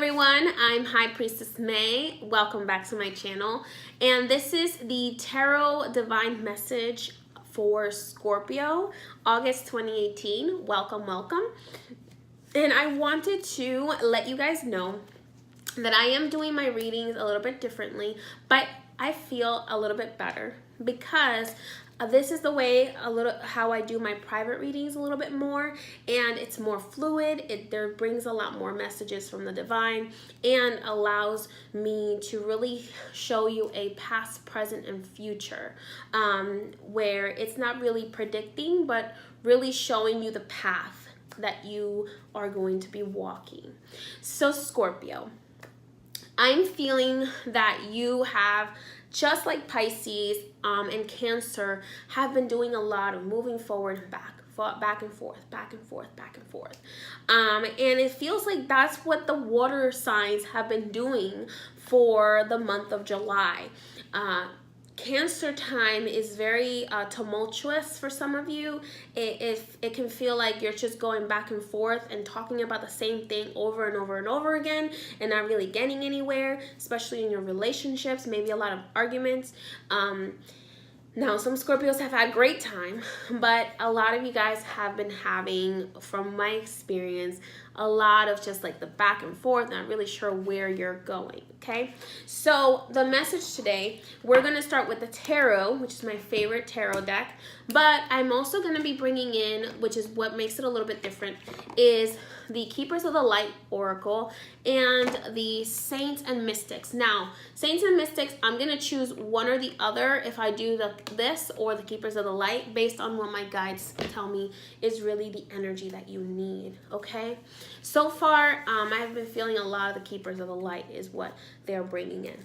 everyone, I'm High Priestess May. Welcome back to my channel. And this is the Tarot Divine Message for Scorpio, August 2018. Welcome, welcome. And I wanted to let you guys know that I am doing my readings a little bit differently, but I feel a little bit better because this is the way how I do my private readings a little bit more, and it's more fluid. It brings a lot more messages from the divine and allows me to really show you a past, present, and future, where it's not really predicting, but really showing you the path that you are going to be walking. So Scorpio, I'm feeling that you have, just like Pisces and Cancer, have been doing a lot of moving forward and back and forth. And it feels like that's what the water signs have been doing for the month of July. Cancer time is very tumultuous for some of you. It can feel like you're just going back and forth and talking about the same thing over and over and over again and not really getting anywhere, especially in your relationships, maybe a lot of arguments. Now, some Scorpios have had great time, but a lot of you guys have been having, from my experience, a lot of just like the back and forth, not really sure where you're going, okay? So the message today, we're going to start with the tarot, which is my favorite tarot deck, but I'm also going to be bringing in, which is what makes it a little bit different, is the Keepers of the Light Oracle and the Saints and Mystics. Now, Saints and Mystics, I'm going to choose one or the other if I do this or the Keepers of the Light based on what my guides tell me is really the energy that you need, okay? So far, I've been feeling a lot of the Keepers of the Light is what they're bringing in.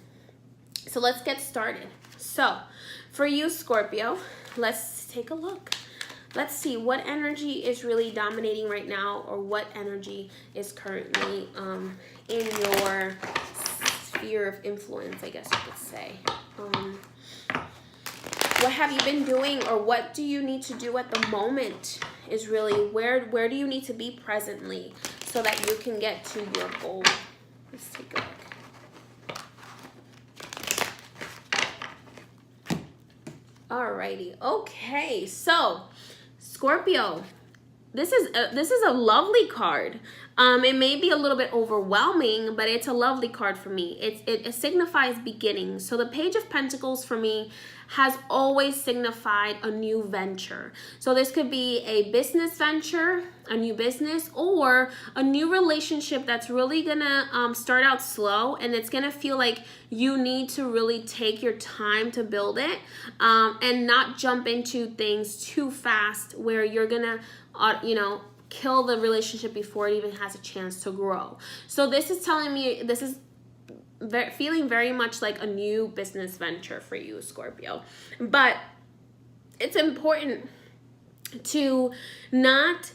So let's get started. So for you, Scorpio, let's take a look. Let's see what energy is really dominating right now, or what energy is currently in your sphere of influence, I guess you could say. What have you been doing, or what do you need to do at the moment is really where do you need to be presently so that you can get to your goal. Let's take a look. Alrighty, okay, so Scorpio, this is a lovely card. It may be a little bit overwhelming, but it's a lovely card for me. It signifies beginnings. So the Page of Pentacles for me has always signified a new venture. So this could be a business venture, a new business, or a new relationship that's really gonna start out slow, and it's gonna feel like you need to really take your time to build it, and not jump into things too fast where you're gonna kill the relationship before it even has a chance to grow. So this is telling me this is feeling very much like a new business venture for you, Scorpio. But it's important to not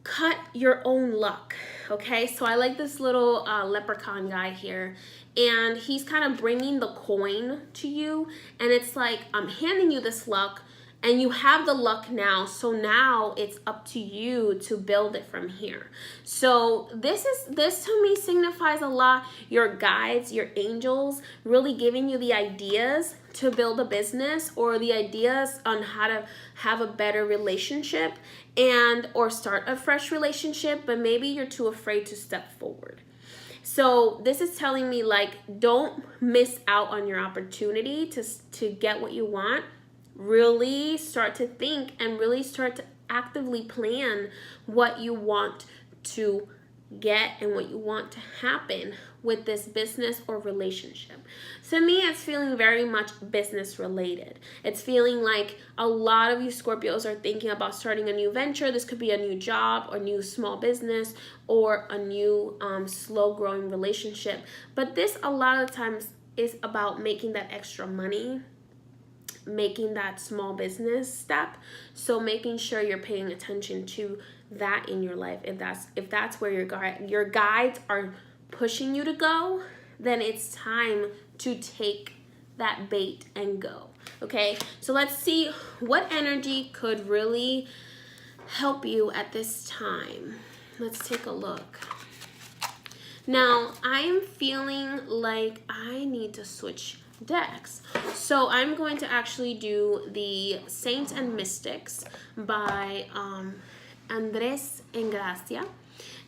cut your own luck, okay? So I like this little leprechaun guy here, and he's kind of bringing the coin to you, and it's like, I'm handing you this luck, and you have the luck now, so now it's up to you to build it from here. So this to me signifies a lot your guides, your angels, really giving you the ideas to build a business, or the ideas on how to have a better relationship or start a fresh relationship, but maybe you're too afraid to step forward. So this is telling me, like, don't miss out on your opportunity to get what you want. Really start to think and really start to actively plan what you want to get and what you want to happen with this business or relationship. So to me, it's feeling very much business related. It's feeling like a lot of you Scorpios are thinking about starting a new venture. This could be a new job or new small business or a new slow growing relationship. But this a lot of times is about making that extra money, making that small business step. So making sure you're paying attention to that in your life. If that's where your guides are pushing you to go, then it's time to take that bait and go. Okay, so let's see what energy could really help you at this time. Let's take a look. Now, I am feeling like I need to switch decks. So I'm going to actually do the Saints and Mystics by Andres Engracia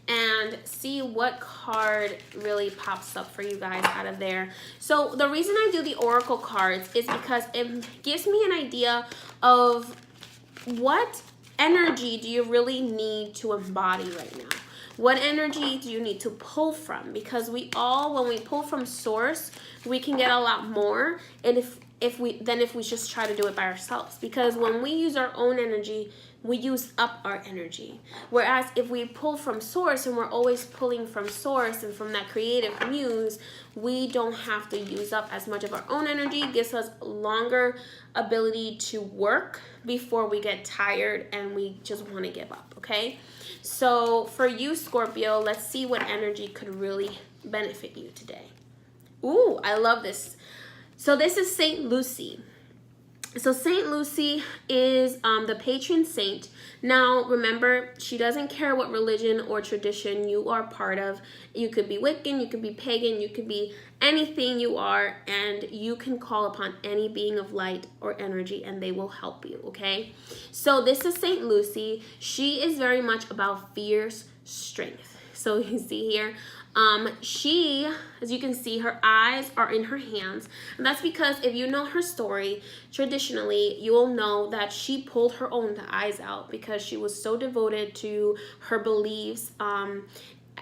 and see what card really pops up for you guys out of there. So the reason I do the Oracle cards is because it gives me an idea of what energy do you really need to embody right now. What energy do you need to pull from? Because we all, when we pull from source, we can get a lot more. And if we just try to do it by ourselves. Because when we use our own energy, we use up our energy. Whereas if we pull from source and we're always pulling from source and from that creative muse, we don't have to use up as much of our own energy. It gives us longer ability to work before we get tired and we just want to give up, okay? So for you, Scorpio, let's see what energy could really benefit you today. Ooh, I love this. So this is Saint Lucy. So Saint Lucy is the patron saint. Now, remember, she doesn't care what religion or tradition you are part of. You could be Wiccan, you could be pagan, you could be anything you are, and you can call upon any being of light or energy and they will help you, okay? So this is Saint Lucy. She is very much about fierce strength. So you see here, she, as you can see, her eyes are in her hands. And that's because if you know her story, traditionally, you will know that she pulled her own eyes out because she was so devoted to her beliefs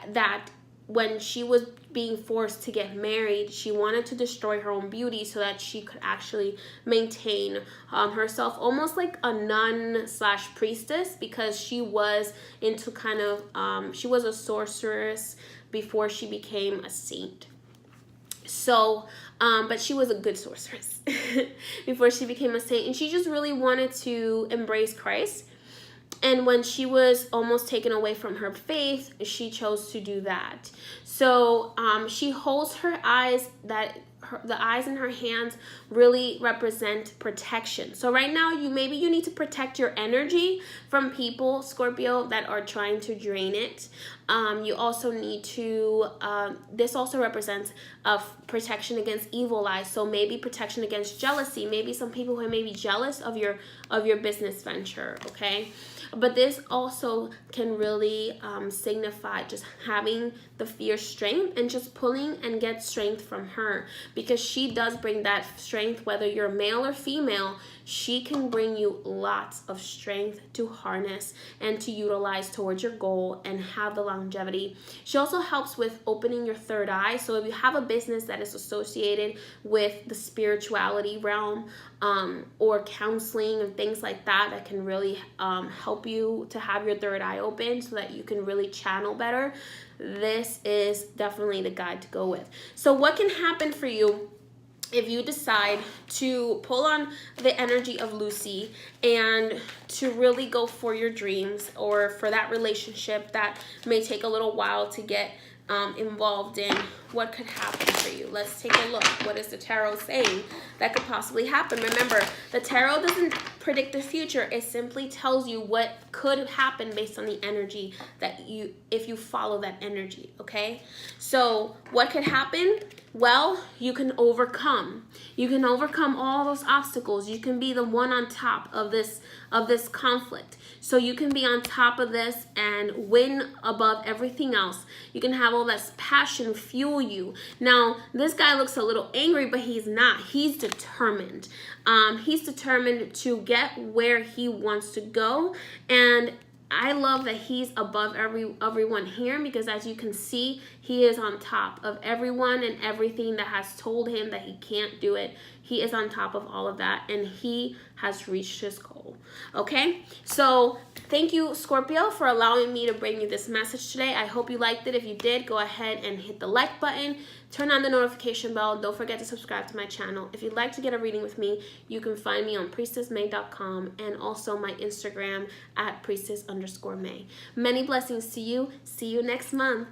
that when she was being forced to get married, she wanted to destroy her own beauty so that she could actually maintain herself, almost like a nun slash priestess, because she was into kind of, she was a sorceress before she became a saint. So, but she was a good sorceress before she became a saint. And she just really wanted to embrace Christ. And when she was almost taken away from her faith, she chose to do that. So she holds her eyes, the eyes in her hands really represent protection. So right now, maybe you need to protect your energy from people, Scorpio, that are trying to drain it. You also need to, this also represents protection against evil eyes. So maybe protection against jealousy. Maybe some people who may be jealous of your business venture, okay? But this also can really signify just having the fierce strength and just pulling and get strength from her, because she does bring that strength. Whether you're male or female, she can bring you lots of strength to harness and to utilize towards your goal and have the longevity. She also helps with opening your third eye. So if you have a business that is associated with the spirituality realm or counseling and things like that, that can really help you to have your third eye open so that you can really channel better, this is definitely the guide to go with. So what can happen for you if you decide to pull on the energy of Lucy and to really go for your dreams or for that relationship that may take a little while to get involved in? What could happen for you? Let's take a look. What is the tarot saying that could possibly happen? Remember, the tarot doesn't predict the future. It simply tells you what could happen based on the energy that if you follow that energy, okay? So what could happen? Well, you can overcome. You can overcome all those obstacles. You can be the one on top of this conflict. So you can be on top of this and win above everything else. You can have all that passion fuel you. Now, this guy looks a little angry, but he's not. He's determined. He's determined to get where he wants to go. And I love that he's above everyone here, because as you can see, he is on top of everyone and everything that has told him that he can't do it. He is on top of all of that, and he has reached his goal. Okay, so thank you, Scorpio, for allowing me to bring you this message today. I hope you liked it. If you did, go ahead and hit the like button, turn on the notification bell. Don't forget to subscribe to my channel. If you'd like to get a reading with me, you can find me on priestessmay.com and also my Instagram at priestess_may. Many blessings to you. See you next month.